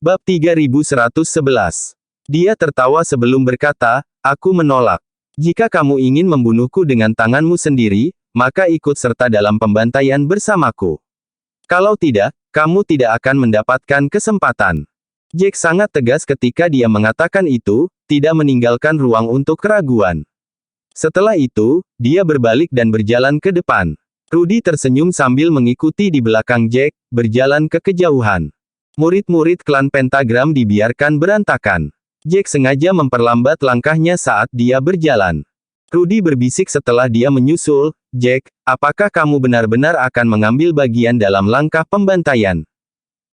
Bab 3111. Dia tertawa sebelum berkata, "Aku menolak. Jika kamu ingin membunuhku dengan tanganmu sendiri, maka ikut serta dalam pembantaian bersamaku. Kalau tidak, kamu tidak akan mendapatkan kesempatan." Jack sangat tegas ketika dia mengatakan itu, tidak meninggalkan ruang untuk keraguan. Setelah itu, dia berbalik dan berjalan ke depan. Rudy tersenyum sambil mengikuti di belakang Jack, berjalan ke kejauhan. Murid-murid klan Pentagram dibiarkan berantakan. Jack sengaja memperlambat langkahnya saat dia berjalan. Rudy berbisik setelah dia menyusul, "Jack, apakah kamu benar-benar akan mengambil bagian dalam langkah pembantaian?"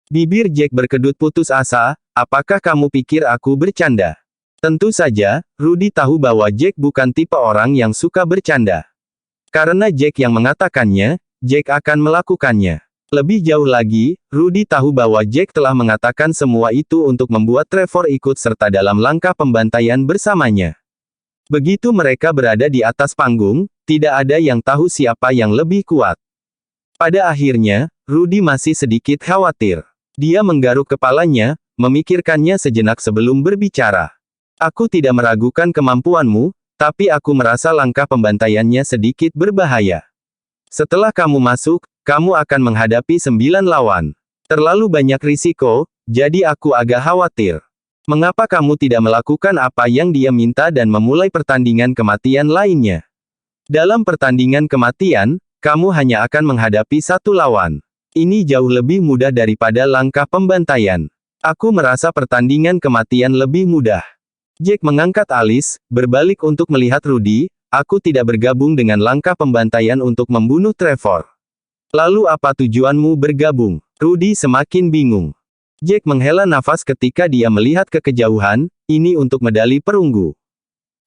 Bibir Jack berkedut putus asa, "Apakah kamu pikir aku bercanda?" Tentu saja, Rudy tahu bahwa Jack bukan tipe orang yang suka bercanda. Karena Jack yang mengatakannya, Jack akan melakukannya. Lebih jauh lagi, Rudy tahu bahwa Jack telah mengatakan semua itu untuk membuat Trevor ikut serta dalam langkah pembantaian bersamanya. Begitu mereka berada di atas panggung, tidak ada yang tahu siapa yang lebih kuat. Pada akhirnya, Rudy masih sedikit khawatir. Dia menggaruk kepalanya, memikirkannya sejenak sebelum berbicara. "Aku tidak meragukan kemampuanmu, tapi aku merasa langkah pembantaiannya sedikit berbahaya. Setelah kamu masuk, kamu akan menghadapi 9 lawan. Terlalu banyak risiko, jadi aku agak khawatir. Mengapa kamu tidak melakukan apa yang dia minta dan memulai pertandingan kematian lainnya? Dalam pertandingan kematian, kamu hanya akan menghadapi 1 lawan. Ini jauh lebih mudah daripada langkah pembantaian. Aku merasa pertandingan kematian lebih mudah." Jack mengangkat alis, berbalik untuk melihat Rudy. "Aku tidak bergabung dengan langkah pembantaian untuk membunuh Trevor." "Lalu apa tujuanmu bergabung?" Rudy semakin bingung. Jack menghela nafas ketika dia melihat ke kejauhan, "Ini untuk medali perunggu."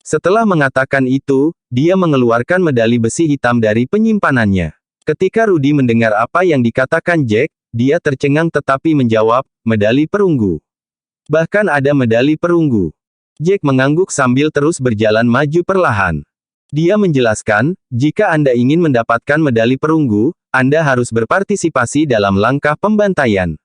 Setelah mengatakan itu, dia mengeluarkan medali besi hitam dari penyimpanannya. Ketika Rudy mendengar apa yang dikatakan Jack, dia tercengang tetapi menjawab, "Medali perunggu. Bahkan ada medali perunggu." Jack mengangguk sambil terus berjalan maju perlahan. Dia menjelaskan, "Jika Anda ingin mendapatkan medali perunggu, Anda harus berpartisipasi dalam langkah pembantaian.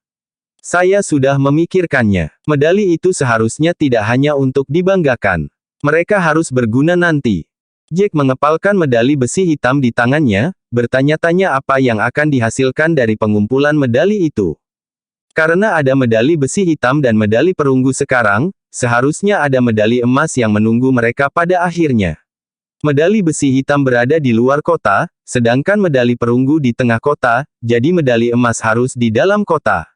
Saya sudah memikirkannya. Medali itu seharusnya tidak hanya untuk dibanggakan. Mereka harus berguna nanti." Jack mengepalkan medali besi hitam di tangannya, bertanya-tanya apa yang akan dihasilkan dari pengumpulan medali itu. Karena ada medali besi hitam dan medali perunggu sekarang, seharusnya ada medali emas yang menunggu mereka pada akhirnya. Medali besi hitam berada di luar kota, sedangkan medali perunggu di tengah kota, jadi medali emas harus di dalam kota.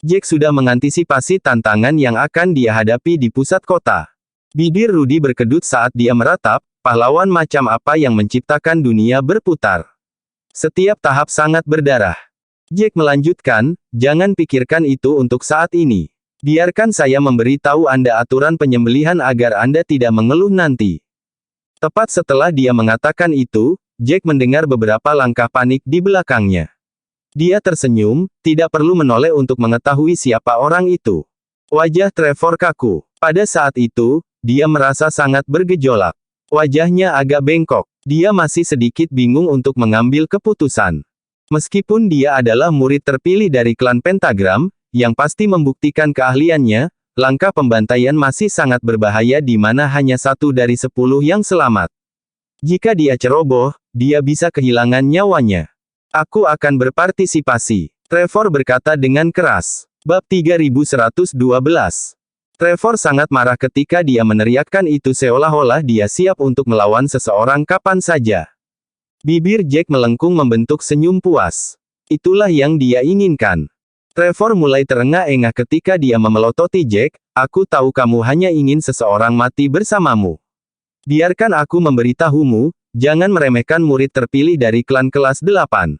Jack sudah mengantisipasi tantangan yang akan dia hadapi di pusat kota. Bibir Rudy berkedut saat dia meratap, pahlawan macam apa yang menciptakan dunia berputar. Setiap tahap sangat berdarah. Jack melanjutkan, "Jangan pikirkan itu untuk saat ini. Biarkan saya memberitahu Anda aturan penyembelihan agar Anda tidak mengeluh nanti." Tepat setelah dia mengatakan itu, Jack mendengar beberapa langkah panik di belakangnya. Dia tersenyum, tidak perlu menoleh untuk mengetahui siapa orang itu. Wajah Trevor kaku. Pada saat itu, dia merasa sangat bergejolak. Wajahnya agak bengkok. Dia masih sedikit bingung untuk mengambil keputusan. Meskipun dia adalah murid terpilih dari klan Pentagram, yang pasti membuktikan keahliannya, langkah pembantaian masih sangat berbahaya di mana hanya 1 dari 10 yang selamat. Jika dia ceroboh, dia bisa kehilangan nyawanya. "Aku akan berpartisipasi," Trevor berkata dengan keras. Bab 3112. Trevor sangat marah ketika dia meneriakkan itu seolah-olah dia siap untuk melawan seseorang kapan saja. Bibir Jack melengkung membentuk senyum puas. Itulah yang dia inginkan. Trevor mulai terengah-engah ketika dia memelototi Jack, "Aku tahu kamu hanya ingin seseorang mati bersamamu. Biarkan aku memberitahumu, jangan meremehkan murid terpilih dari klan kelas 8.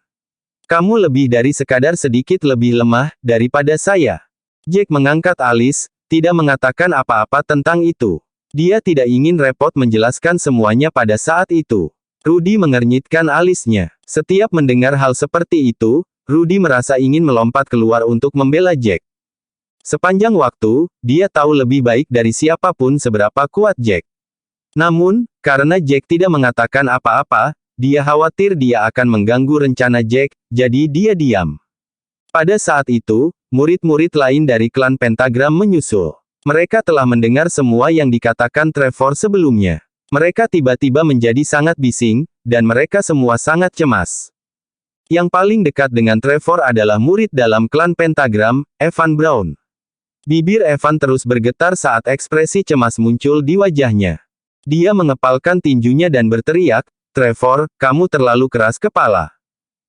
Kamu lebih dari sekadar sedikit lebih lemah daripada saya." Jack mengangkat alis, tidak mengatakan apa-apa tentang itu. Dia tidak ingin repot menjelaskan semuanya pada saat itu. Rudy mengernyitkan alisnya. Setiap mendengar hal seperti itu, Rudy merasa ingin melompat keluar untuk membela Jack. Sepanjang waktu, dia tahu lebih baik dari siapapun seberapa kuat Jack. Namun, karena Jack tidak mengatakan apa-apa, dia khawatir dia akan mengganggu rencana Jack, jadi dia diam. Pada saat itu, murid-murid lain dari klan Pentagram menyusul. Mereka telah mendengar semua yang dikatakan Trevor sebelumnya. Mereka tiba-tiba menjadi sangat bising, dan mereka semua sangat cemas. Yang paling dekat dengan Trevor adalah murid dalam klan Pentagram, Evan Brown. Bibir Evan terus bergetar saat ekspresi cemas muncul di wajahnya. Dia mengepalkan tinjunya dan berteriak, "Trevor, kamu terlalu keras kepala.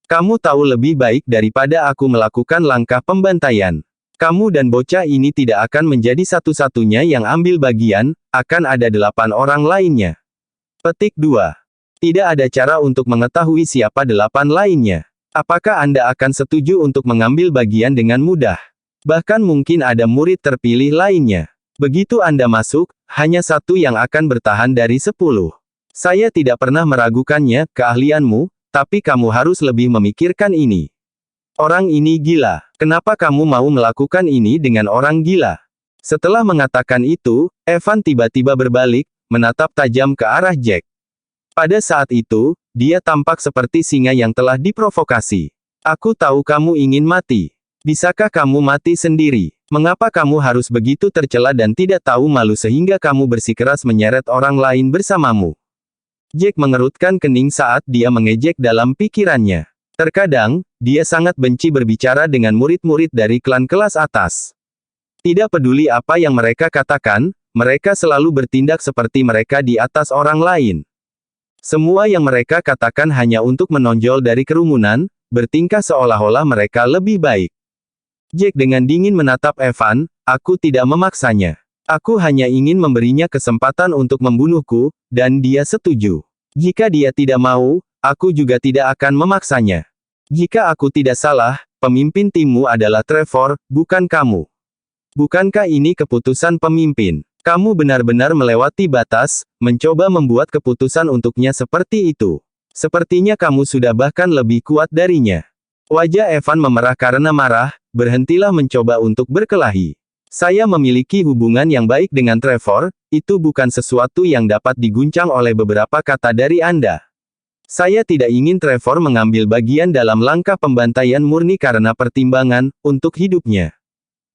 Kamu tahu lebih baik daripada aku melakukan langkah pembantaian. Kamu dan bocah ini tidak akan menjadi satu-satunya yang ambil bagian, akan ada 8 orang lainnya." Petik 2. Tidak ada cara untuk mengetahui siapa 8 lainnya. Apakah Anda akan setuju untuk mengambil bagian dengan mudah? Bahkan mungkin ada murid terpilih lainnya. Begitu Anda masuk, hanya satu yang akan bertahan dari 10. Saya tidak pernah meragukannya, keahlianmu, tapi kamu harus lebih memikirkan ini. Orang ini gila. Kenapa kamu mau melakukan ini dengan orang gila? Setelah mengatakan itu, Evan tiba-tiba berbalik, menatap tajam ke arah Jack. Pada saat itu, dia tampak seperti singa yang telah diprovokasi. Aku tahu kamu ingin mati. Bisakah kamu mati sendiri? Mengapa kamu harus begitu tercela dan tidak tahu malu sehingga kamu bersikeras menyeret orang lain bersamamu? Jack mengerutkan kening saat dia mengejek dalam pikirannya. Terkadang, dia sangat benci berbicara dengan murid-murid dari klan kelas atas. Tidak peduli apa yang mereka katakan, mereka selalu bertindak seperti mereka di atas orang lain. Semua yang mereka katakan hanya untuk menonjol dari kerumunan, bertingkah seolah-olah mereka lebih baik. Jack dengan dingin menatap Evan, "Aku tidak memaksanya. Aku hanya ingin memberinya kesempatan untuk membunuhku, dan dia setuju. Jika dia tidak mau, aku juga tidak akan memaksanya. Jika aku tidak salah, pemimpin timmu adalah Trevor, bukan kamu. Bukankah ini keputusan pemimpin? Kamu benar-benar melewati batas, mencoba membuat keputusan untuknya seperti itu. Sepertinya kamu sudah bahkan lebih kuat darinya." Wajah Evan memerah karena marah, "Berhentilah mencoba untuk berkelahi. Saya memiliki hubungan yang baik dengan Trevor, itu bukan sesuatu yang dapat diguncang oleh beberapa kata dari Anda. Saya tidak ingin Trevor mengambil bagian dalam langkah pembantaian murni karena pertimbangan, untuk hidupnya.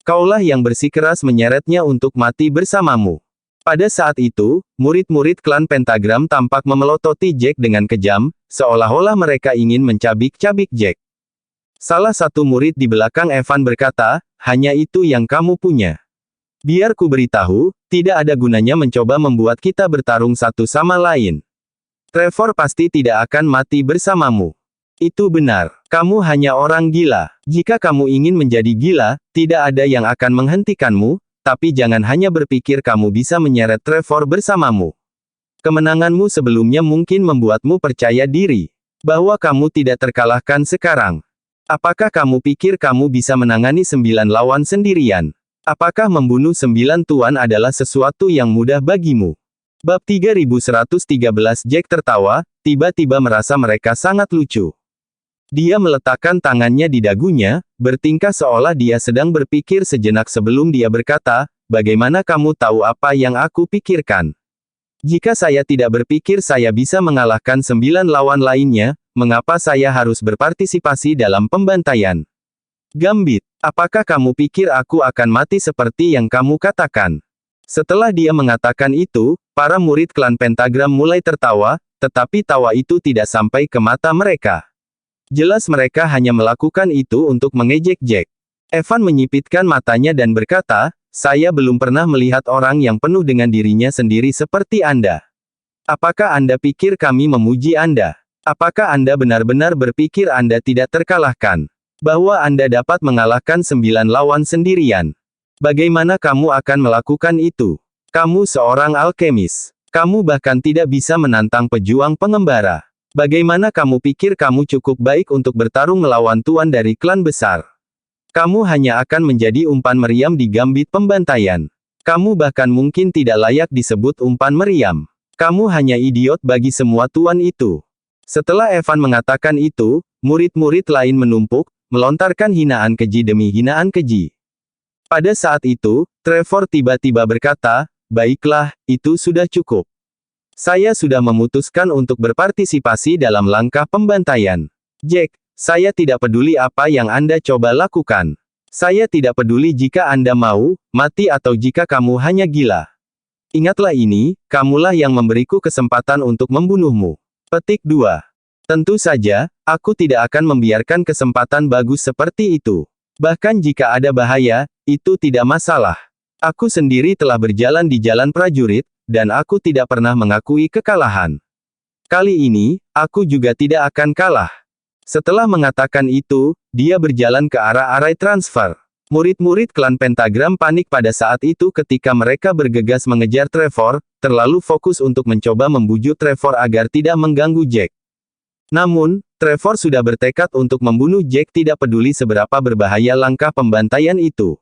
Kaulah yang bersikeras menyeretnya untuk mati bersamamu." Pada saat itu, murid-murid klan Pentagram tampak memelototi Jack dengan kejam, seolah-olah mereka ingin mencabik-cabik Jack. Salah satu murid di belakang Evan berkata, "Hanya itu yang kamu punya. Biar ku beritahu, tidak ada gunanya mencoba membuat kita bertarung satu sama lain. Trevor pasti tidak akan mati bersamamu. Itu benar. Kamu hanya orang gila. Jika kamu ingin menjadi gila, tidak ada yang akan menghentikanmu, tapi jangan hanya berpikir kamu bisa menyeret Trevor bersamamu. Kemenanganmu sebelumnya mungkin membuatmu percaya diri bahwa kamu tidak terkalahkan sekarang. Apakah kamu pikir kamu bisa menangani 9 lawan sendirian? Apakah membunuh 9 tuan adalah sesuatu yang mudah bagimu?" Bab 3113 Jack tertawa, tiba-tiba merasa mereka sangat lucu. Dia meletakkan tangannya di dagunya, bertingkah seolah dia sedang berpikir sejenak sebelum dia berkata, "Bagaimana kamu tahu apa yang aku pikirkan? Jika saya tidak berpikir saya bisa mengalahkan 9 lawan lainnya, mengapa saya harus berpartisipasi dalam pembantaian? Gambit, apakah kamu pikir aku akan mati seperti yang kamu katakan?" Setelah dia mengatakan itu, para murid klan Pentagram mulai tertawa, tetapi tawa itu tidak sampai ke mata mereka. Jelas mereka hanya melakukan itu untuk mengejek Jack. Evan menyipitkan matanya dan berkata, "Saya belum pernah melihat orang yang penuh dengan dirinya sendiri seperti Anda. Apakah Anda pikir kami memuji Anda? Apakah Anda benar-benar berpikir Anda tidak terkalahkan? Bahwa Anda dapat mengalahkan 9 lawan sendirian? Bagaimana kamu akan melakukan itu? Kamu seorang alkemis. Kamu bahkan tidak bisa menantang pejuang pengembara. Bagaimana kamu pikir kamu cukup baik untuk bertarung melawan tuan dari klan besar? Kamu hanya akan menjadi umpan meriam di gambit pembantaian. Kamu bahkan mungkin tidak layak disebut umpan meriam. Kamu hanya idiot bagi semua tuan itu." Setelah Evan mengatakan itu, murid-murid lain menumpuk, melontarkan hinaan keji demi hinaan keji. Pada saat itu, Trevor tiba-tiba berkata, "Baiklah, itu sudah cukup. Saya sudah memutuskan untuk berpartisipasi dalam langkah pembantaian. Jack, saya tidak peduli apa yang Anda coba lakukan. Saya tidak peduli jika Anda mau mati atau jika kamu hanya gila. Ingatlah ini, kamulah yang memberiku kesempatan untuk membunuhmu. Petik 2. Tentu saja, aku tidak akan membiarkan kesempatan bagus seperti itu. Bahkan jika ada bahaya, itu tidak masalah. Aku sendiri telah berjalan di jalan prajurit, dan aku tidak pernah mengakui kekalahan. Kali ini, aku juga tidak akan kalah. Setelah mengatakan itu, dia berjalan ke arah arai transfer. Murid-murid klan Pentagram panik pada saat itu ketika mereka bergegas mengejar Trevor, terlalu fokus untuk mencoba membujuk Trevor agar tidak mengganggu Jack. Namun, Trevor sudah bertekad untuk membunuh Jack tidak peduli seberapa berbahaya langkah pembantaian itu.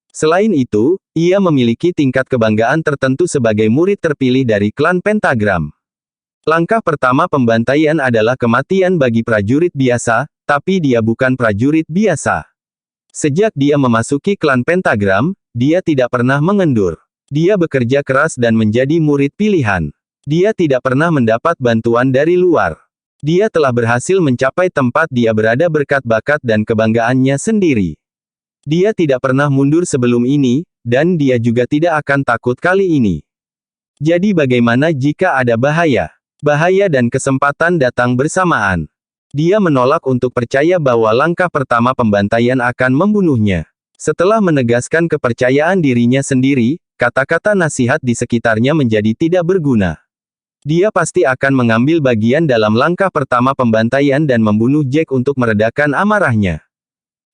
Selain itu, ia memiliki tingkat kebanggaan tertentu sebagai murid terpilih dari klan Pentagram. Langkah pertama pembantaian adalah kematian bagi prajurit biasa, tapi dia bukan prajurit biasa. Sejak dia memasuki klan Pentagram, dia tidak pernah mengendur. Dia bekerja keras dan menjadi murid pilihan. Dia tidak pernah mendapat bantuan dari luar. Dia telah berhasil mencapai tempat dia berada berkat bakat dan kebanggaannya sendiri. Dia tidak pernah mundur sebelum ini, dan dia juga tidak akan takut kali ini. Jadi bagaimana jika ada bahaya? Bahaya dan kesempatan datang bersamaan. Dia menolak untuk percaya bahwa langkah pertama pembantaian akan membunuhnya. Setelah menegaskan kepercayaan dirinya sendiri, kata-kata nasihat di sekitarnya menjadi tidak berguna. Dia pasti akan mengambil bagian dalam langkah pertama pembantaian dan membunuh Jack untuk meredakan amarahnya.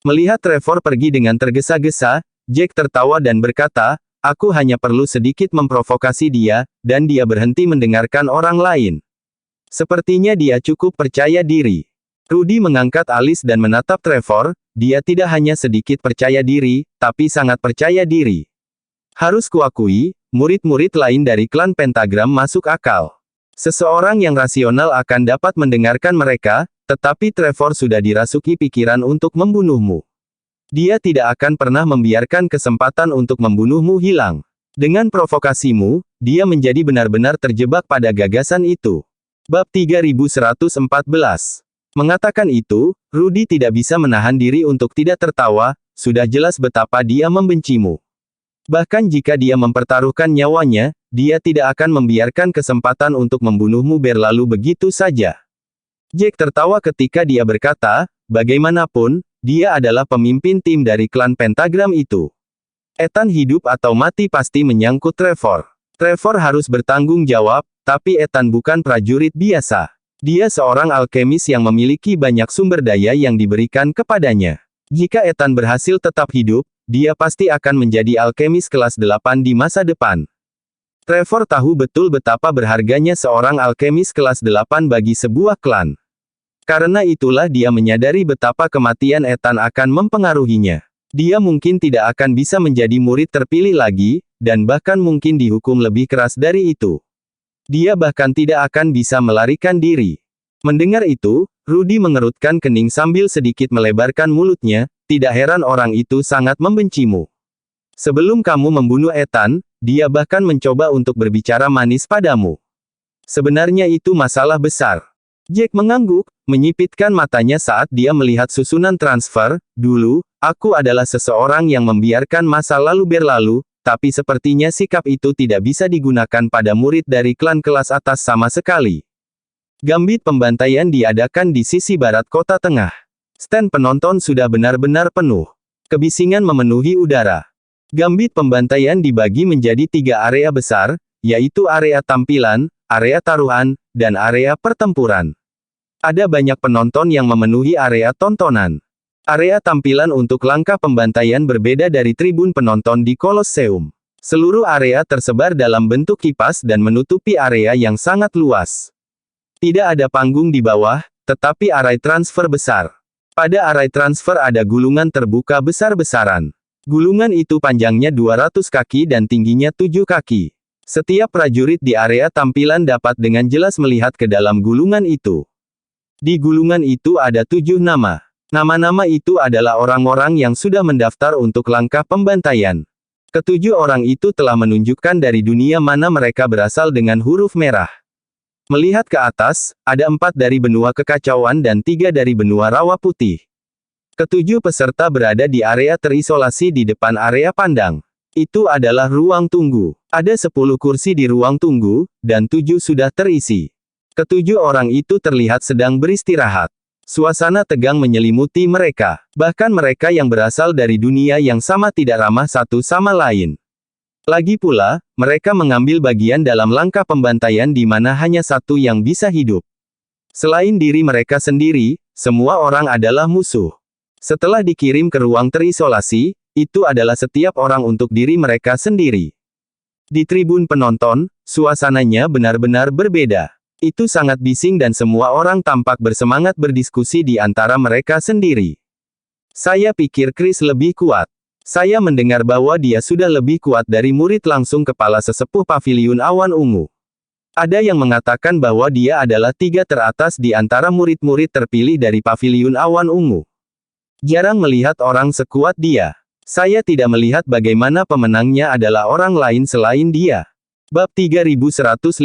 Melihat Trevor pergi dengan tergesa-gesa, Jack tertawa dan berkata, "Aku hanya perlu sedikit memprovokasi dia, dan dia berhenti mendengarkan orang lain." Sepertinya dia cukup percaya diri. Rudy mengangkat alis dan menatap Trevor, dia tidak hanya sedikit percaya diri, tapi sangat percaya diri. Harus kuakui, murid-murid lain dari klan Pentagram masuk akal. Seseorang yang rasional akan dapat mendengarkan mereka, tetapi Trevor sudah dirasuki pikiran untuk membunuhmu. Dia tidak akan pernah membiarkan kesempatan untuk membunuhmu hilang. Dengan provokasimu, dia menjadi benar-benar terjebak pada gagasan itu. Bab 3114. Mengatakan itu, Rudy tidak bisa menahan diri untuk tidak tertawa, sudah jelas betapa dia membencimu. Bahkan jika dia mempertaruhkan nyawanya, dia tidak akan membiarkan kesempatan untuk membunuhmu berlalu begitu saja. Jack tertawa ketika dia berkata, bagaimanapun, dia adalah pemimpin tim dari klan Pentagram itu. Ethan hidup atau mati pasti menyangkut Trevor. Trevor harus bertanggung jawab, tapi Ethan bukan prajurit biasa. Dia seorang alkemis yang memiliki banyak sumber daya yang diberikan kepadanya. Jika Ethan berhasil tetap hidup, dia pasti akan menjadi alkemis kelas 8 di masa depan. Trevor tahu betul betapa berharganya seorang alkemis kelas 8 bagi sebuah klan. Karena itulah dia menyadari betapa kematian Ethan akan mempengaruhinya. Dia mungkin tidak akan bisa menjadi murid terpilih lagi, dan bahkan mungkin dihukum lebih keras dari itu. Dia bahkan tidak akan bisa melarikan diri. Mendengar itu, Rudy mengerutkan kening sambil sedikit melebarkan mulutnya, tidak heran orang itu sangat membencimu. Sebelum kamu membunuh Ethan, dia bahkan mencoba untuk berbicara manis padamu. Sebenarnya itu masalah besar. Jack mengangguk, menyipitkan matanya saat dia melihat susunan transfer. Dulu, aku adalah seseorang yang membiarkan masa lalu berlalu, tapi sepertinya sikap itu tidak bisa digunakan pada murid dari klan kelas atas sama sekali. Gambit pembantaian diadakan di sisi barat kota tengah. Stand penonton sudah benar-benar penuh. Kebisingan memenuhi udara. Gambit pembantaian dibagi menjadi 3 area besar, yaitu area tampilan, area taruhan, dan area pertempuran. Ada banyak penonton yang memenuhi area tontonan. Area tampilan untuk langkah pembantaian berbeda dari tribun penonton di Kolosseum. Seluruh area tersebar dalam bentuk kipas dan menutupi area yang sangat luas. Tidak ada panggung di bawah, tetapi arai transfer besar. Pada arai transfer ada gulungan terbuka besar-besaran. Gulungan itu panjangnya 200 kaki dan tingginya 7 kaki. Setiap prajurit di area tampilan dapat dengan jelas melihat ke dalam gulungan itu. Di gulungan itu ada 7 nama. Nama-nama itu adalah orang-orang yang sudah mendaftar untuk langkah pembantaian. Ketujuh orang itu telah menunjukkan dari dunia mana mereka berasal dengan huruf merah. Melihat ke atas, ada 4 dari benua kekacauan dan 3 dari benua rawa putih. Ketujuh peserta berada di area terisolasi di depan area pandang. Itu adalah ruang tunggu. Ada 10 kursi di ruang tunggu, dan 7 sudah terisi. Ketujuh orang itu terlihat sedang beristirahat. Suasana tegang menyelimuti mereka. Bahkan mereka yang berasal dari dunia yang sama tidak ramah satu sama lain. Lagi pula, mereka mengambil bagian dalam langkah pembantaian di mana hanya satu yang bisa hidup. Selain diri mereka sendiri, semua orang adalah musuh. Setelah dikirim ke ruang terisolasi, itu adalah setiap orang untuk diri mereka sendiri. Di tribun penonton, suasananya benar-benar berbeda. Itu sangat bising dan semua orang tampak bersemangat berdiskusi di antara mereka sendiri. Saya pikir Chris lebih kuat. Saya mendengar bahwa dia sudah lebih kuat dari murid langsung kepala sesepuh Paviliun Awan Ungu. Ada yang mengatakan bahwa dia adalah 3 teratas di antara murid-murid terpilih dari Paviliun Awan Ungu. Jarang melihat orang sekuat dia. Saya tidak melihat bagaimana pemenangnya adalah orang lain selain dia. Bab 3115.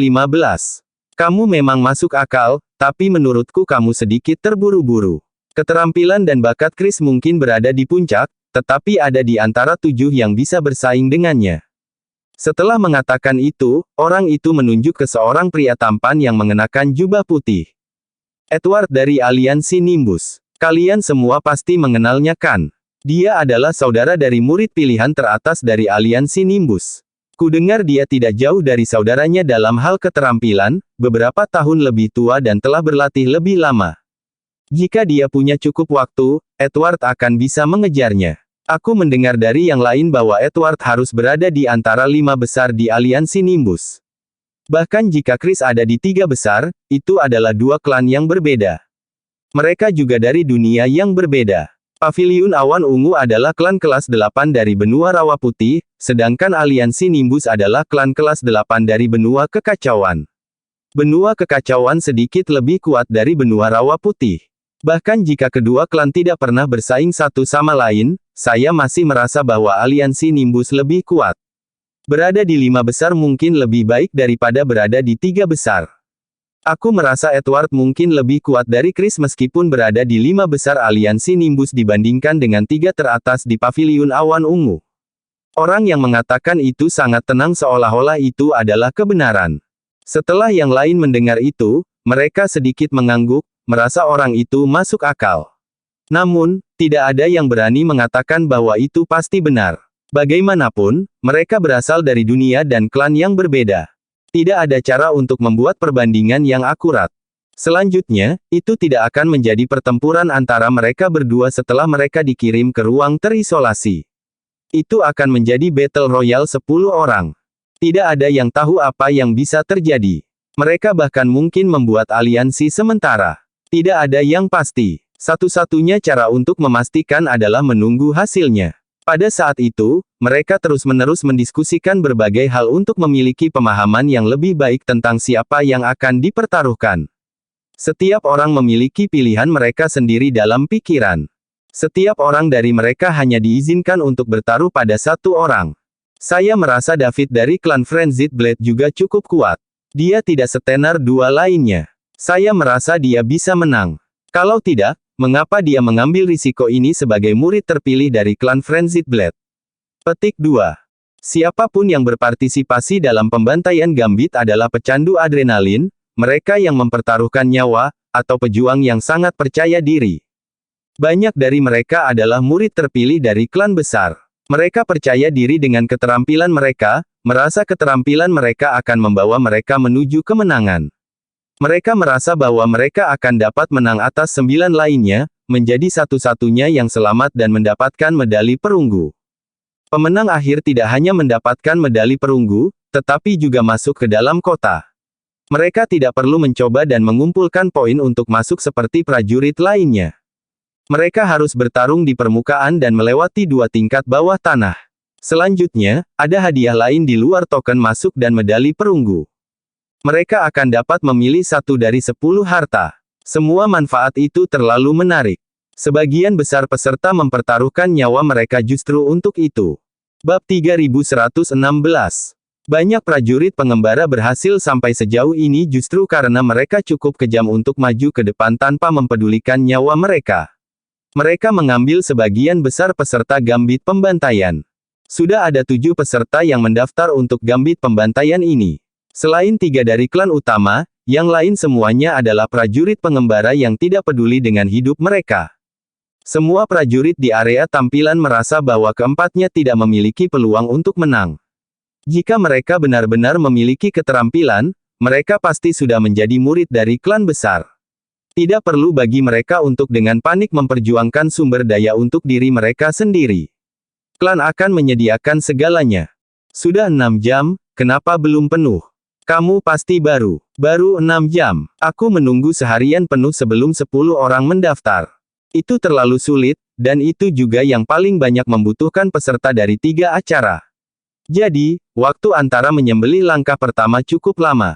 Kamu memang masuk akal, tapi menurutku kamu sedikit terburu-buru. Keterampilan dan bakat Chris mungkin berada di puncak, tetapi ada di antara 7 yang bisa bersaing dengannya. Setelah mengatakan itu, orang itu menunjuk ke seorang pria tampan yang mengenakan jubah putih. Edward dari Aliansi Nimbus. Kalian semua pasti mengenalnya kan? Dia adalah saudara dari murid pilihan teratas dari Aliansi Nimbus. Kudengar dia tidak jauh dari saudaranya dalam hal keterampilan, beberapa tahun lebih tua dan telah berlatih lebih lama. Jika dia punya cukup waktu, Edward akan bisa mengejarnya. Aku mendengar dari yang lain bahwa Edward harus berada di antara 5 besar di Aliansi Nimbus. Bahkan jika Chris ada di 3 besar, itu adalah 2 klan yang berbeda. Mereka juga dari dunia yang berbeda. Paviliun Awan Ungu adalah klan kelas 8 dari benua Rawa Putih, sedangkan Aliansi Nimbus adalah klan kelas 8 dari benua Kekacauan. Benua Kekacauan sedikit lebih kuat dari benua Rawa Putih. Bahkan jika kedua klan tidak pernah bersaing satu sama lain, saya masih merasa bahwa Aliansi Nimbus lebih kuat. Berada di 5 besar mungkin lebih baik daripada berada di 3 besar. Aku merasa Edward mungkin lebih kuat dari Chris meskipun berada di 5 besar Aliansi Nimbus dibandingkan dengan 3 teratas di Paviliun Awan Ungu. Orang yang mengatakan itu sangat tenang seolah-olah itu adalah kebenaran. Setelah yang lain mendengar itu, mereka sedikit mengangguk, merasa orang itu masuk akal. Namun, tidak ada yang berani mengatakan bahwa itu pasti benar. Bagaimanapun, mereka berasal dari dunia dan klan yang berbeda. Tidak ada cara untuk membuat perbandingan yang akurat. Selanjutnya, itu tidak akan menjadi pertempuran antara mereka berdua setelah mereka dikirim ke ruang terisolasi. Itu akan menjadi battle royale 10 orang. Tidak ada yang tahu apa yang bisa terjadi. Mereka bahkan mungkin membuat aliansi sementara. Tidak ada yang pasti. Satu-satunya cara untuk memastikan adalah menunggu hasilnya. Pada saat itu, mereka terus-menerus mendiskusikan berbagai hal untuk memiliki pemahaman yang lebih baik tentang siapa yang akan dipertaruhkan. Setiap orang memiliki pilihan mereka sendiri dalam pikiran. Setiap orang dari mereka hanya diizinkan untuk bertaruh pada satu orang. Saya merasa David dari klan Frenzied Blade juga cukup kuat. Dia tidak setenar 2 lainnya. Saya merasa dia bisa menang. Kalau tidak, mengapa dia mengambil risiko ini sebagai murid terpilih dari klan Frenzied Blade? Petik 2. Siapapun yang berpartisipasi dalam pembantaian Gambit adalah pecandu adrenalin, mereka yang mempertaruhkan nyawa, atau pejuang yang sangat percaya diri. Banyak dari mereka adalah murid terpilih dari klan besar. Mereka percaya diri dengan keterampilan mereka, merasa keterampilan mereka akan membawa mereka menuju kemenangan. Mereka merasa bahwa mereka akan dapat menang atas 9 lainnya, menjadi satu-satunya yang selamat dan mendapatkan medali perunggu. Pemenang akhir tidak hanya mendapatkan medali perunggu, tetapi juga masuk ke dalam kota. Mereka tidak perlu mencoba dan mengumpulkan poin untuk masuk seperti prajurit lainnya. Mereka harus bertarung di permukaan dan melewati 2 tingkat bawah tanah. Selanjutnya, ada hadiah lain di luar token masuk dan medali perunggu. Mereka akan dapat memilih 1 dari 10 harta. Semua manfaat itu terlalu menarik. Sebagian besar peserta mempertaruhkan nyawa mereka justru untuk itu. Bab 3116. Banyak prajurit pengembara berhasil sampai sejauh ini justru karena mereka cukup kejam untuk maju ke depan tanpa mempedulikan nyawa mereka. Mereka mengambil sebagian besar peserta gambit pembantaian. Sudah ada 7 peserta yang mendaftar untuk gambit pembantaian ini. Selain 3 dari klan utama, yang lain semuanya adalah prajurit pengembara yang tidak peduli dengan hidup mereka. Semua prajurit di area tampilan merasa bahwa keempatnya tidak memiliki peluang untuk menang. Jika mereka benar-benar memiliki keterampilan, mereka pasti sudah menjadi murid dari klan besar. Tidak perlu bagi mereka untuk dengan panik memperjuangkan sumber daya untuk diri mereka sendiri. Klan akan menyediakan segalanya. Sudah 6 jam, kenapa belum penuh? Kamu pasti baru 6 jam. Aku menunggu seharian penuh sebelum 10 orang mendaftar. Itu terlalu sulit, dan itu juga yang paling banyak membutuhkan peserta dari 3 acara. Jadi, waktu antara menyembelih langkah pertama cukup lama.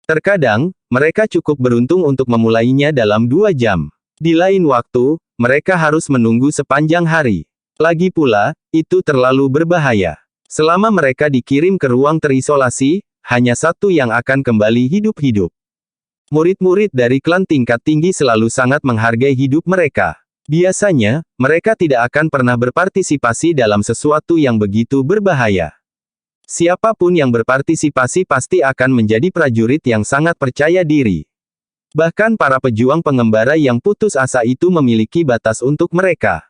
Terkadang, mereka cukup beruntung untuk memulainya dalam 2 jam. Di lain waktu, mereka harus menunggu sepanjang hari. Lagi pula, itu terlalu berbahaya. Selama mereka dikirim ke ruang terisolasi, hanya satu yang akan kembali hidup-hidup. Murid-murid dari klan tingkat tinggi selalu sangat menghargai hidup mereka. Biasanya, mereka tidak akan pernah berpartisipasi dalam sesuatu yang begitu berbahaya. Siapapun yang berpartisipasi pasti akan menjadi prajurit yang sangat percaya diri. Bahkan para pejuang pengembara yang putus asa itu memiliki batas untuk mereka.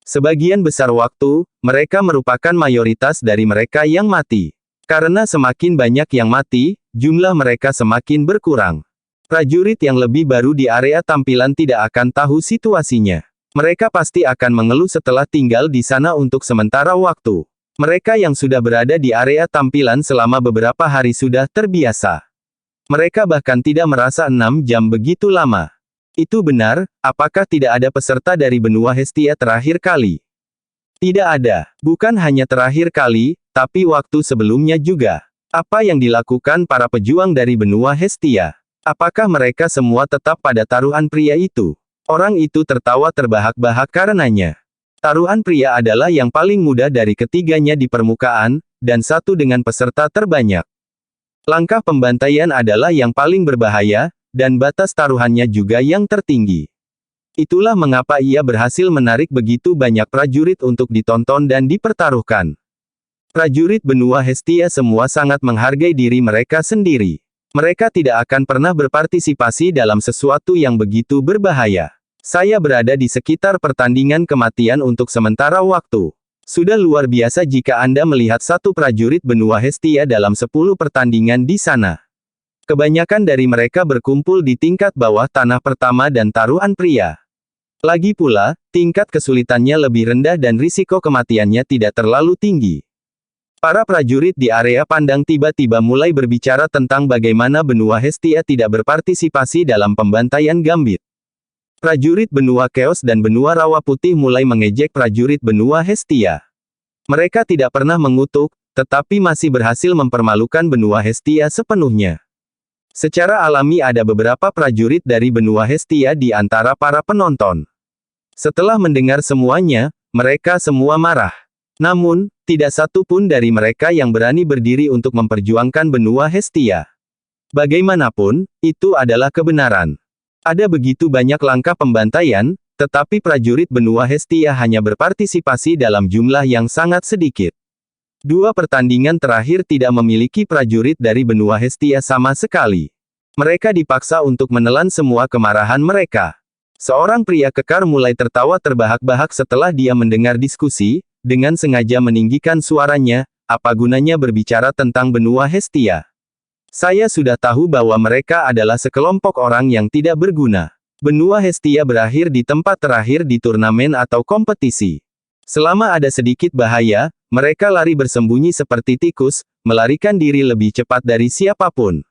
Sebagian besar waktu, mereka merupakan mayoritas dari mereka yang mati. Karena semakin banyak yang mati, jumlah mereka semakin berkurang. Prajurit yang lebih baru di area tampilan tidak akan tahu situasinya. Mereka pasti akan mengeluh setelah tinggal di sana untuk sementara waktu. Mereka yang sudah berada di area tampilan selama beberapa hari sudah terbiasa. Mereka bahkan tidak merasa 6 jam begitu lama. Itu benar, apakah tidak ada peserta dari benua Hestia terakhir kali? Tidak ada. Bukan hanya terakhir kali, tapi waktu sebelumnya juga. Apa yang dilakukan para pejuang dari benua Hestia? Apakah mereka semua tetap pada taruhan pria itu? Orang itu tertawa terbahak-bahak karenanya. Taruhan pria adalah yang paling mudah dari ketiganya di permukaan, dan satu dengan peserta terbanyak. Langkah pembantaian adalah yang paling berbahaya, dan batas taruhannya juga yang tertinggi. Itulah mengapa ia berhasil menarik begitu banyak prajurit untuk ditonton dan dipertaruhkan. Prajurit benua Hestia semua sangat menghargai diri mereka sendiri. Mereka tidak akan pernah berpartisipasi dalam sesuatu yang begitu berbahaya. Saya berada di sekitar pertandingan kematian untuk sementara waktu. Sudah luar biasa jika Anda melihat satu prajurit benua Hestia dalam 10 pertandingan di sana. Kebanyakan dari mereka berkumpul di tingkat bawah tanah pertama dan taruhan pria. Lagi pula, tingkat kesulitannya lebih rendah dan risiko kematiannya tidak terlalu tinggi. Para prajurit di area pandang tiba-tiba mulai berbicara tentang bagaimana benua Hestia tidak berpartisipasi dalam pembantaian gambit. Prajurit benua Chaos dan benua Rawa Putih mulai mengejek prajurit benua Hestia. Mereka tidak pernah mengutuk, tetapi masih berhasil mempermalukan benua Hestia sepenuhnya. Secara alami ada beberapa prajurit dari benua Hestia di antara para penonton. Setelah mendengar semuanya, mereka semua marah. Namun, tidak satu pun dari mereka yang berani berdiri untuk memperjuangkan benua Hestia. Bagaimanapun, itu adalah kebenaran. Ada begitu banyak langkah pembantaian, tetapi prajurit benua Hestia hanya berpartisipasi dalam jumlah yang sangat sedikit. 2 pertandingan terakhir tidak memiliki prajurit dari benua Hestia sama sekali. Mereka dipaksa untuk menelan semua kemarahan mereka. Seorang pria kekar mulai tertawa terbahak-bahak setelah dia mendengar diskusi, dengan sengaja meninggikan suaranya, apa gunanya berbicara tentang benua Hestia? Saya sudah tahu bahwa mereka adalah sekelompok orang yang tidak berguna. Benua Hestia berakhir di tempat terakhir di turnamen atau kompetisi. Selama ada sedikit bahaya, mereka lari bersembunyi seperti tikus, melarikan diri lebih cepat dari siapapun.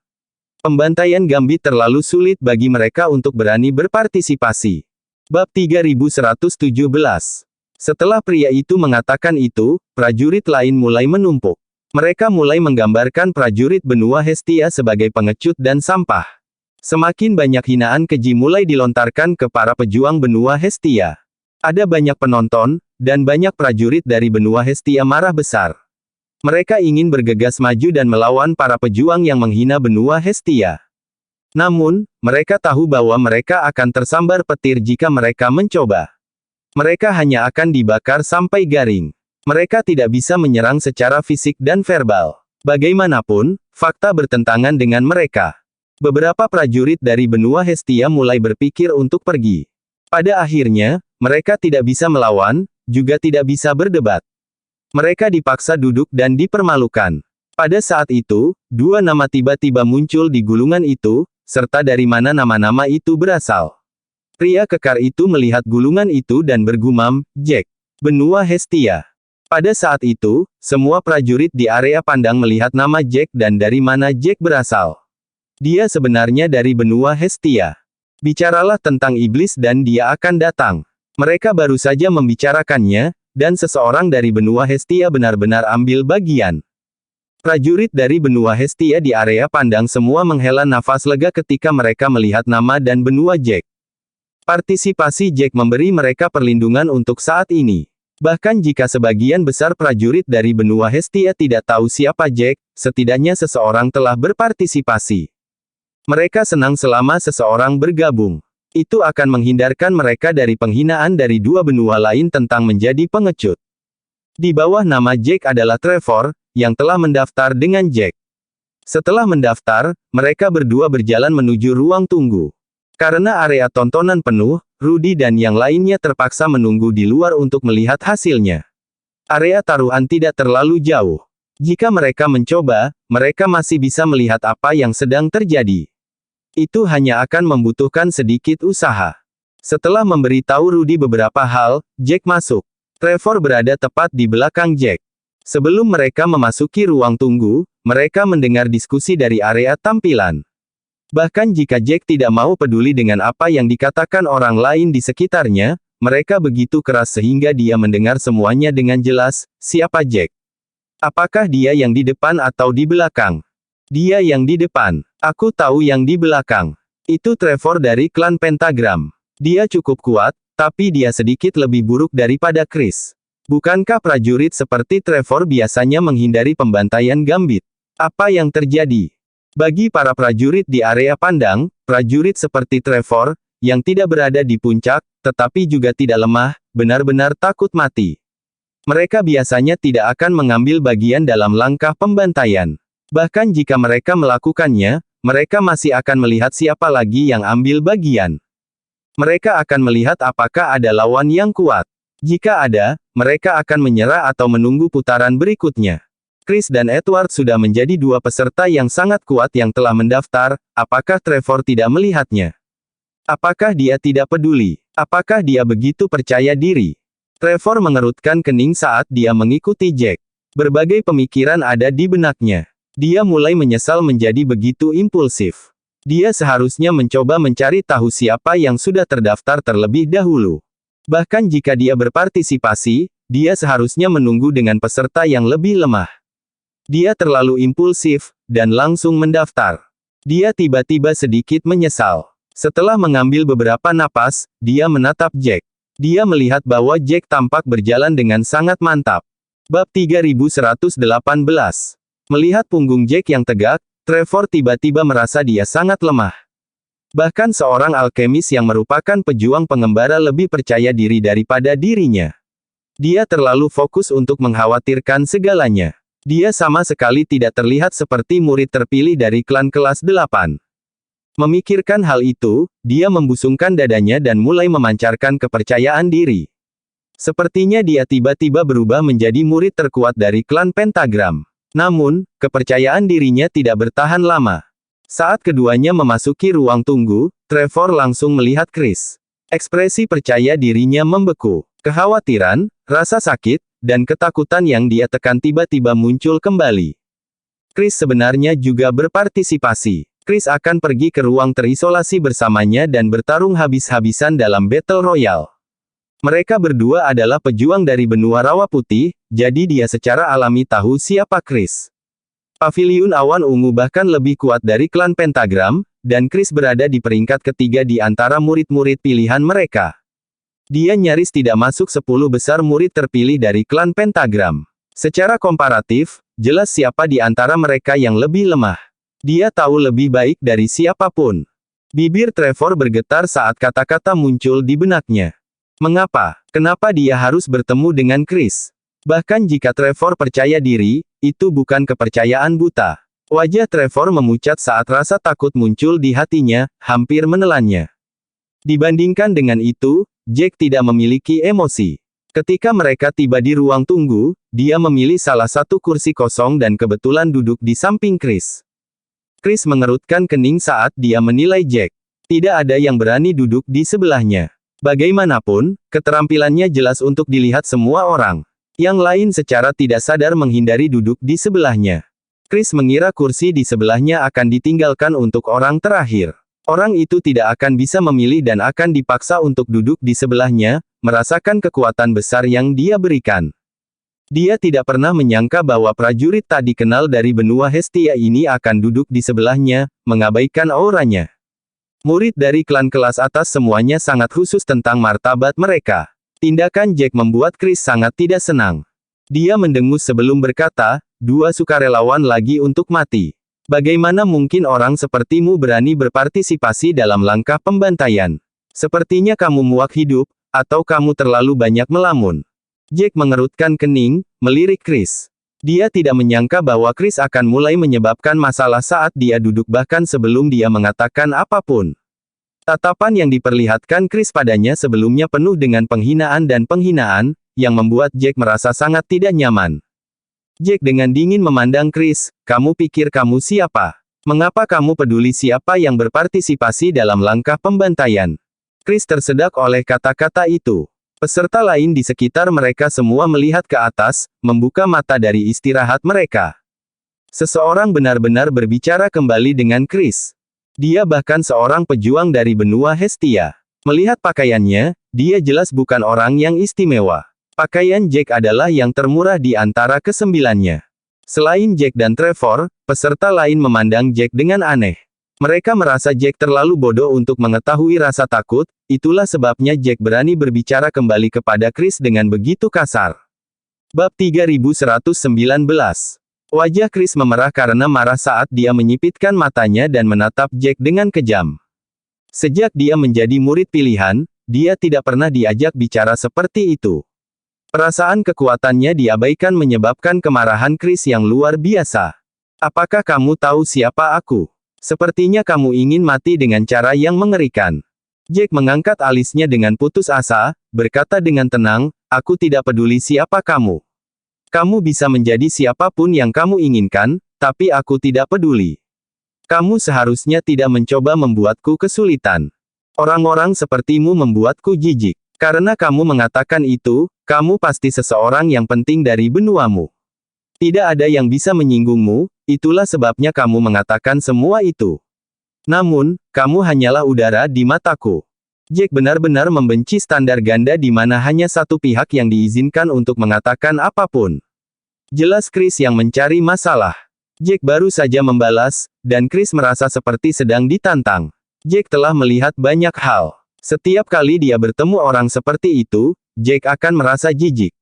Pembantaian gambit terlalu sulit bagi mereka untuk berani berpartisipasi. Bab 3117. Setelah pria itu mengatakan itu, prajurit lain mulai menumpuk. Mereka mulai menggambarkan prajurit benua Hestia sebagai pengecut dan sampah. Semakin banyak hinaan keji mulai dilontarkan ke para pejuang benua Hestia. Ada banyak penonton, dan banyak prajurit dari benua Hestia marah besar. Mereka ingin bergegas maju dan melawan para pejuang yang menghina benua Hestia. Namun, mereka tahu bahwa mereka akan tersambar petir jika mereka mencoba. Mereka hanya akan dibakar sampai garing. Mereka tidak bisa menyerang secara fisik dan verbal. Bagaimanapun, fakta bertentangan dengan mereka. Beberapa prajurit dari benua Hestia mulai berpikir untuk pergi. Pada akhirnya, mereka tidak bisa melawan, juga tidak bisa berdebat. Mereka dipaksa duduk dan dipermalukan. Pada saat itu, dua nama tiba-tiba muncul di gulungan itu, serta dari mana nama-nama itu berasal. Pria kekar itu melihat gulungan itu dan bergumam, "Jack, benua Hestia." Pada saat itu, semua prajurit di area pandang melihat nama Jack dan dari mana Jack berasal. Dia sebenarnya dari benua Hestia. Bicaralah tentang iblis dan dia akan datang. Mereka baru saja membicarakannya, dan seseorang dari benua Hestia benar-benar ambil bagian. Prajurit dari benua Hestia di area pandang semua menghela nafas lega ketika mereka melihat nama dan benua Jack. Partisipasi Jack memberi mereka perlindungan untuk saat ini. Bahkan jika sebagian besar prajurit dari benua Hestia tidak tahu siapa Jack, setidaknya seseorang telah berpartisipasi. Mereka senang selama seseorang bergabung. Itu akan menghindarkan mereka dari penghinaan dari dua benua lain tentang menjadi pengecut. Di bawah nama Jack adalah Trevor, yang telah mendaftar dengan Jack. Setelah mendaftar, mereka berdua berjalan menuju ruang tunggu. Karena area tontonan penuh, Rudy dan yang lainnya terpaksa menunggu di luar untuk melihat hasilnya. Area taruhan tidak terlalu jauh. Jika mereka mencoba, mereka masih bisa melihat apa yang sedang terjadi. Itu hanya akan membutuhkan sedikit usaha. Setelah memberitahu Rudy beberapa hal, Jack masuk. Trevor berada tepat di belakang Jack. Sebelum mereka memasuki ruang tunggu, mereka mendengar diskusi dari area tampilan. Bahkan jika Jack tidak mau peduli dengan apa yang dikatakan orang lain di sekitarnya, mereka begitu keras sehingga dia mendengar semuanya dengan jelas. Siapa Jack? Apakah dia yang di depan atau di belakang? Dia yang di depan. Aku tahu yang di belakang. Itu Trevor dari klan Pentagram. Dia cukup kuat, tapi dia sedikit lebih buruk daripada Chris. Bukankah prajurit seperti Trevor biasanya menghindari pembantaian Gambit? Apa yang terjadi? Bagi para prajurit di area pandang, prajurit seperti Trevor, yang tidak berada di puncak, tetapi juga tidak lemah, benar-benar takut mati. Mereka biasanya tidak akan mengambil bagian dalam langkah pembantaian. Bahkan jika mereka melakukannya, mereka masih akan melihat siapa lagi yang ambil bagian. Mereka akan melihat apakah ada lawan yang kuat. Jika ada, mereka akan menyerah atau menunggu putaran berikutnya. Chris dan Edward sudah menjadi dua peserta yang sangat kuat yang telah mendaftar. Apakah Trevor tidak melihatnya? Apakah dia tidak peduli? Apakah dia begitu percaya diri? Trevor mengerutkan kening saat dia mengikuti Jack. Berbagai pemikiran ada di benaknya. Dia mulai menyesal menjadi begitu impulsif. Dia seharusnya mencoba mencari tahu siapa yang sudah terdaftar terlebih dahulu. Bahkan jika dia berpartisipasi, dia seharusnya menunggu dengan peserta yang lebih lemah. Dia terlalu impulsif, dan langsung mendaftar. Dia tiba-tiba sedikit menyesal. Setelah mengambil beberapa napas, dia menatap Jack. Dia melihat bahwa Jack tampak berjalan dengan sangat mantap. Bab 3118. Melihat punggung Jack yang tegak, Trevor tiba-tiba merasa dia sangat lemah. Bahkan seorang alkemis yang merupakan pejuang pengembara lebih percaya diri daripada dirinya. Dia terlalu fokus untuk mengkhawatirkan segalanya. Dia sama sekali tidak terlihat seperti murid terpilih dari klan kelas 8. Memikirkan hal itu, dia membusungkan dadanya dan mulai memancarkan kepercayaan diri. Sepertinya dia tiba-tiba berubah menjadi murid terkuat dari klan Pentagram. Namun, kepercayaan dirinya tidak bertahan lama. Saat keduanya memasuki ruang tunggu, Trevor langsung melihat Chris. Ekspresi percaya dirinya membeku. Kekhawatiran, rasa sakit, dan ketakutan yang dia tekan tiba-tiba muncul kembali. Chris sebenarnya juga berpartisipasi. Chris akan pergi ke ruang terisolasi bersamanya dan bertarung habis-habisan dalam Battle Royale. Mereka berdua adalah pejuang dari benua Rawa Putih, jadi dia secara alami tahu siapa Chris. Paviliun Awan Ungu bahkan lebih kuat dari klan Pentagram, dan Chris berada di peringkat ketiga di antara murid-murid pilihan mereka. Dia nyaris tidak masuk 10 besar murid terpilih dari klan Pentagram. Secara komparatif, jelas siapa di antara mereka yang lebih lemah. Dia tahu lebih baik dari siapapun. Bibir Trevor bergetar saat kata-kata muncul di benaknya. Mengapa? Kenapa dia harus bertemu dengan Chris? Bahkan jika Trevor percaya diri, itu bukan kepercayaan buta. Wajah Trevor memucat saat rasa takut muncul di hatinya, hampir menelannya. Dibandingkan dengan itu, Jack tidak memiliki emosi. Ketika mereka tiba di ruang tunggu, dia memilih salah satu kursi kosong dan kebetulan duduk di samping Chris. Chris mengerutkan kening saat dia menilai Jack. Tidak ada yang berani duduk di sebelahnya. Bagaimanapun, keterampilannya jelas untuk dilihat semua orang. Yang lain secara tidak sadar menghindari duduk di sebelahnya. Chris mengira kursi di sebelahnya akan ditinggalkan untuk orang terakhir. Orang itu tidak akan bisa memilih dan akan dipaksa untuk duduk di sebelahnya, merasakan kekuatan besar yang dia berikan. Dia tidak pernah menyangka bahwa prajurit tak dikenal dari benua Hestia ini akan duduk di sebelahnya, mengabaikan auranya. Murid dari klan kelas atas semuanya sangat khusus tentang martabat mereka. Tindakan Jack membuat Chris sangat tidak senang. Dia mendengus sebelum berkata, "Dua sukarelawan lagi untuk mati. Bagaimana mungkin orang sepertimu berani berpartisipasi dalam langkah pembantaian? Sepertinya kamu muak hidup, atau kamu terlalu banyak melamun." Jack mengerutkan kening, melirik Chris. Dia tidak menyangka bahwa Chris akan mulai menyebabkan masalah saat dia duduk bahkan sebelum dia mengatakan apapun. Tatapan yang diperlihatkan Chris padanya sebelumnya penuh dengan penghinaan dan penghinaan, yang membuat Jack merasa sangat tidak nyaman. Jack dengan dingin memandang Chris, "Kamu pikir kamu siapa? Mengapa kamu peduli siapa yang berpartisipasi dalam langkah pembantaian?" Chris tersedak oleh kata-kata itu. Peserta lain di sekitar mereka semua melihat ke atas, membuka mata dari istirahat mereka. Seseorang benar-benar berbicara kembali dengan Chris. Dia bahkan seorang pejuang dari benua Hestia. Melihat pakaiannya, dia jelas bukan orang yang istimewa. Pakaian Jack adalah yang termurah di antara kesembilannya. Selain Jack dan Trevor, peserta lain memandang Jack dengan aneh. Mereka merasa Jack terlalu bodoh untuk mengetahui rasa takut, itulah sebabnya Jack berani berbicara kembali kepada Chris dengan begitu kasar. Bab 3119. Wajah Chris memerah karena marah saat dia menyipitkan matanya dan menatap Jack dengan kejam. Sejak dia menjadi murid pilihan, dia tidak pernah diajak bicara seperti itu. Perasaan kekuatannya diabaikan menyebabkan kemarahan Chris yang luar biasa. "Apakah kamu tahu siapa aku? Sepertinya kamu ingin mati dengan cara yang mengerikan." Jack mengangkat alisnya dengan putus asa, berkata dengan tenang, "Aku tidak peduli siapa kamu. Kamu bisa menjadi siapapun yang kamu inginkan, tapi aku tidak peduli. Kamu seharusnya tidak mencoba membuatku kesulitan. Orang-orang sepertimu membuatku jijik. Karena kamu mengatakan itu, kamu pasti seseorang yang penting dari benuamu. Tidak ada yang bisa menyinggungmu, itulah sebabnya kamu mengatakan semua itu. Namun, kamu hanyalah udara di mataku." Jack benar-benar membenci standar ganda di mana hanya satu pihak yang diizinkan untuk mengatakan apapun. Jelas Chris yang mencari masalah. Jack baru saja membalas, dan Chris merasa seperti sedang ditantang. Jack telah melihat banyak hal. Setiap kali dia bertemu orang seperti itu, Jack akan merasa jijik.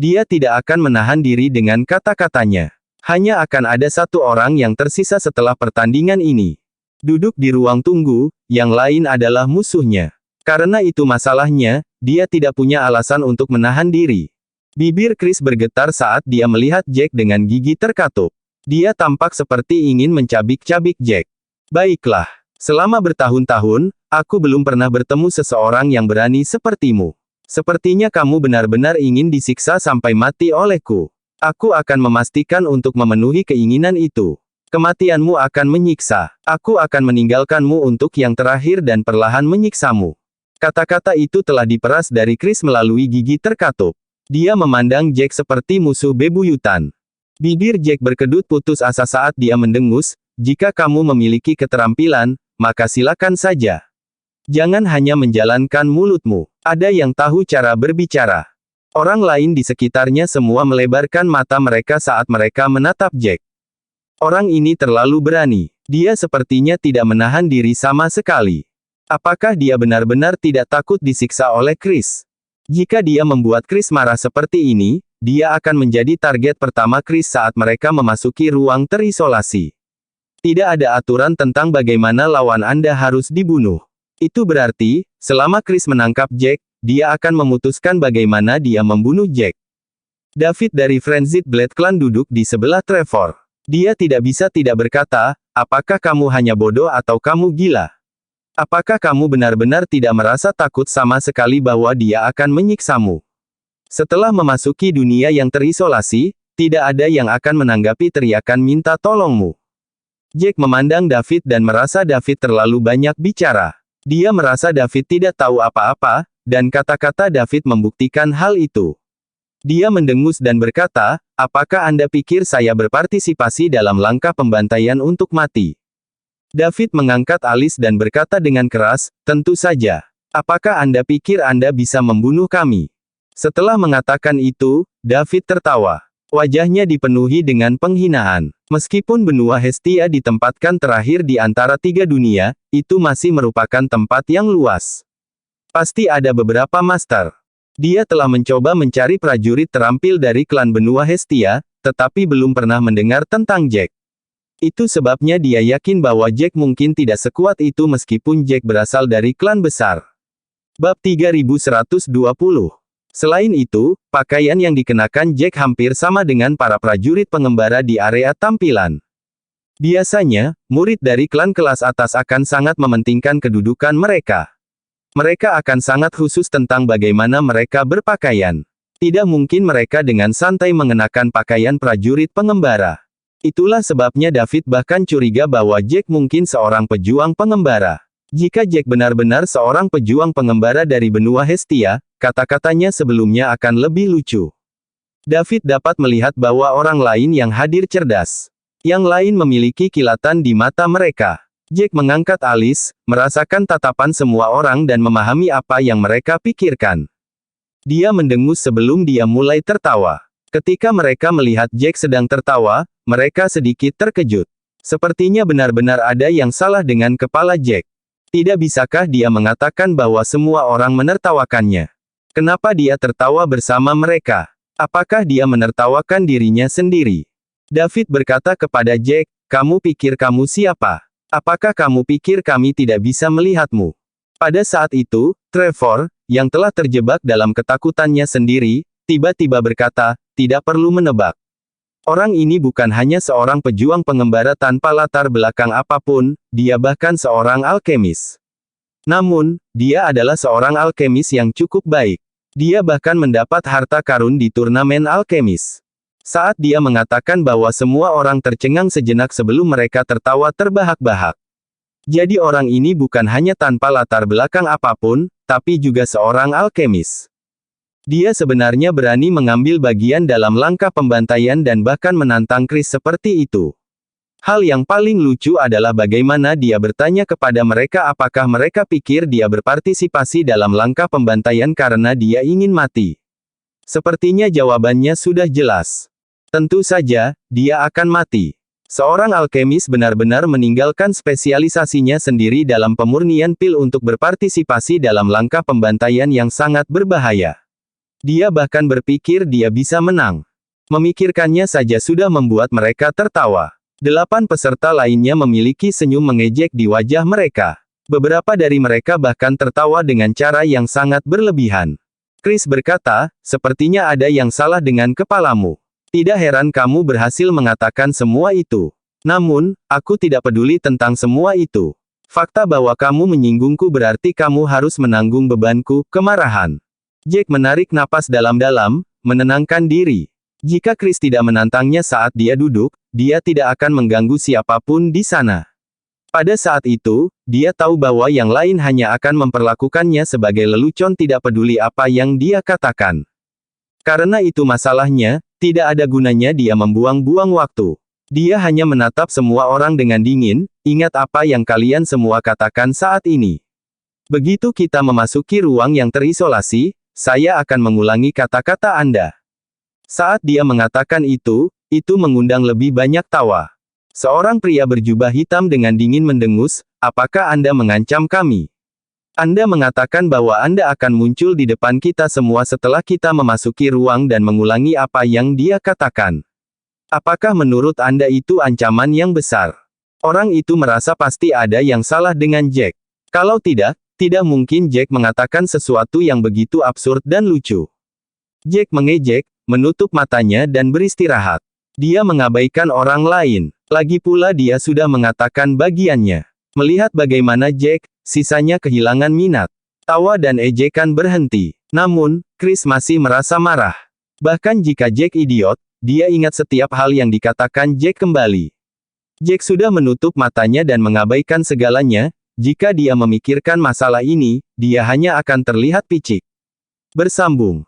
Dia tidak akan menahan diri dengan kata-katanya. Hanya akan ada satu orang yang tersisa setelah pertandingan ini. Duduk di ruang tunggu, yang lain adalah musuhnya. Karena itu masalahnya, dia tidak punya alasan untuk menahan diri. Bibir Chris bergetar saat dia melihat Jack dengan gigi terkatup. Dia tampak seperti ingin mencabik-cabik Jack. "Baiklah. Selama bertahun-tahun, aku belum pernah bertemu seseorang yang berani sepertimu. Sepertinya kamu benar-benar ingin disiksa sampai mati olehku. Aku akan memastikan untuk memenuhi keinginan itu. Kematianmu akan menyiksa. Aku akan meninggalkanmu untuk yang terakhir dan perlahan menyiksamu." Kata-kata itu telah diperas dari Chris melalui gigi terkatup. Dia memandang Jack seperti musuh bebuyutan. Bibir Jack berkedut putus asa saat dia mendengus, "Jika kamu memiliki keterampilan, maka silakan saja. Jangan hanya menjalankan mulutmu. Ada yang tahu cara berbicara." Orang lain di sekitarnya semua melebarkan mata mereka saat mereka menatap Jack. Orang ini terlalu berani. Dia sepertinya tidak menahan diri sama sekali. Apakah dia benar-benar tidak takut disiksa oleh Chris? Jika dia membuat Chris marah seperti ini, dia akan menjadi target pertama Chris saat mereka memasuki ruang terisolasi. Tidak ada aturan tentang bagaimana lawan Anda harus dibunuh. Itu berarti, selama Chris menangkap Jack, dia akan memutuskan bagaimana dia membunuh Jack. David dari Frenzied Blade Clan duduk di sebelah Trevor. Dia tidak bisa tidak berkata, apakah kamu hanya bodoh atau kamu gila? Apakah kamu benar-benar tidak merasa takut sama sekali bahwa dia akan menyiksamu? Setelah memasuki dunia yang terisolasi, tidak ada yang akan menanggapi teriakan minta tolongmu. Jack memandang David dan merasa David terlalu banyak bicara. Dia merasa David tidak tahu apa-apa, dan kata-kata David membuktikan hal itu. Dia mendengus dan berkata, apakah Anda pikir saya berpartisipasi dalam langkah pembantaian untuk mati? David mengangkat alis dan berkata dengan keras, tentu saja. Apakah Anda pikir Anda bisa membunuh kami? Setelah mengatakan itu, David tertawa. Wajahnya dipenuhi dengan penghinaan. Meskipun benua Hestia ditempatkan terakhir di antara tiga dunia, itu masih merupakan tempat yang luas. Pasti ada beberapa master. Dia telah mencoba mencari prajurit terampil dari klan benua Hestia, tetapi belum pernah mendengar tentang Jack. Itu sebabnya dia yakin bahwa Jack mungkin tidak sekuat itu meskipun Jack berasal dari klan besar. Bab 3120. Selain itu, pakaian yang dikenakan Jack hampir sama dengan para prajurit pengembara di area tampilan. Biasanya, murid dari klan kelas atas akan sangat mementingkan kedudukan mereka. Mereka akan sangat khusus tentang bagaimana mereka berpakaian. Tidak mungkin mereka dengan santai mengenakan pakaian prajurit pengembara. Itulah sebabnya David bahkan curiga bahwa Jack mungkin seorang pejuang pengembara. Jika Jack benar-benar seorang pejuang pengembara dari benua Hestia, kata-katanya sebelumnya akan lebih lucu. David dapat melihat bahwa orang lain yang hadir cerdas. Yang lain memiliki kilatan di mata mereka. Jack mengangkat alis, merasakan tatapan semua orang dan memahami apa yang mereka pikirkan. Dia mendengus sebelum dia mulai tertawa. Ketika mereka melihat Jack sedang tertawa, mereka sedikit terkejut. Sepertinya benar-benar ada yang salah dengan kepala Jack. Tidak bisakah dia mengatakan bahwa semua orang menertawakannya? Kenapa dia tertawa bersama mereka? Apakah dia menertawakan dirinya sendiri? David berkata kepada Jack, kamu pikir kamu siapa? Apakah kamu pikir kami tidak bisa melihatmu? Pada saat itu, Trevor, yang telah terjebak dalam ketakutannya sendiri, tiba-tiba berkata, tidak perlu menebak. Orang ini bukan hanya seorang pejuang pengembara tanpa latar belakang apapun, dia bahkan seorang alkemis. Namun, dia adalah seorang alkemis yang cukup baik. Dia bahkan mendapat harta karun di turnamen alkemis. Saat dia mengatakan bahwa semua orang tercengang sejenak sebelum mereka tertawa terbahak-bahak. Jadi orang ini bukan hanya tanpa latar belakang apapun, tapi juga seorang alkemis. Dia sebenarnya berani mengambil bagian dalam langkah pembantaian dan bahkan menantang Chris seperti itu. Hal yang paling lucu adalah bagaimana dia bertanya kepada mereka apakah mereka pikir dia berpartisipasi dalam langkah pembantaian karena dia ingin mati. Sepertinya jawabannya sudah jelas. Tentu saja, dia akan mati. Seorang alkemis benar-benar meninggalkan spesialisasinya sendiri dalam pemurnian pil untuk berpartisipasi dalam langkah pembantaian yang sangat berbahaya. Dia bahkan berpikir dia bisa menang. Memikirkannya saja sudah membuat mereka tertawa. 8 peserta lainnya memiliki senyum mengejek di wajah mereka. Beberapa dari mereka bahkan tertawa dengan cara yang sangat berlebihan. Chris berkata, sepertinya ada yang salah dengan kepalamu. Tidak heran kamu berhasil mengatakan semua itu. Namun, aku tidak peduli tentang semua itu. Fakta bahwa kamu menyinggungku berarti kamu harus menanggung bebanku, kemarahan. Jack menarik napas dalam-dalam, menenangkan diri. Jika Chris tidak menantangnya saat dia duduk, dia tidak akan mengganggu siapapun di sana. Pada saat itu, dia tahu bahwa yang lain hanya akan memperlakukannya sebagai lelucon tidak peduli apa yang dia katakan. Karena itu masalahnya, tidak ada gunanya dia membuang-buang waktu. Dia hanya menatap semua orang dengan dingin, ingat apa yang kalian semua katakan saat ini. Begitu kita memasuki ruang yang terisolasi, saya akan mengulangi kata-kata Anda. Saat dia mengatakan itu mengundang lebih banyak tawa. Seorang pria berjubah hitam dengan dingin mendengus, apakah Anda mengancam kami? Anda mengatakan bahwa Anda akan muncul di depan kita semua setelah kita memasuki ruang dan mengulangi apa yang dia katakan. Apakah menurut Anda itu ancaman yang besar? Orang itu merasa pasti ada yang salah dengan Jack. Kalau tidak, Tidak mungkin Jack mengatakan sesuatu yang begitu absurd dan lucu. Jack mengejek, menutup matanya dan beristirahat. Dia mengabaikan orang lain. Lagi pula dia sudah mengatakan bagiannya. Melihat bagaimana Jack, sisanya kehilangan minat. Tawa dan ejekan berhenti. Namun, Chris masih merasa marah. Bahkan jika Jack idiot, dia ingat setiap hal yang dikatakan Jack kembali. Jack sudah menutup matanya dan mengabaikan segalanya. Jika dia memikirkan masalah ini, dia hanya akan terlihat picik. Bersambung.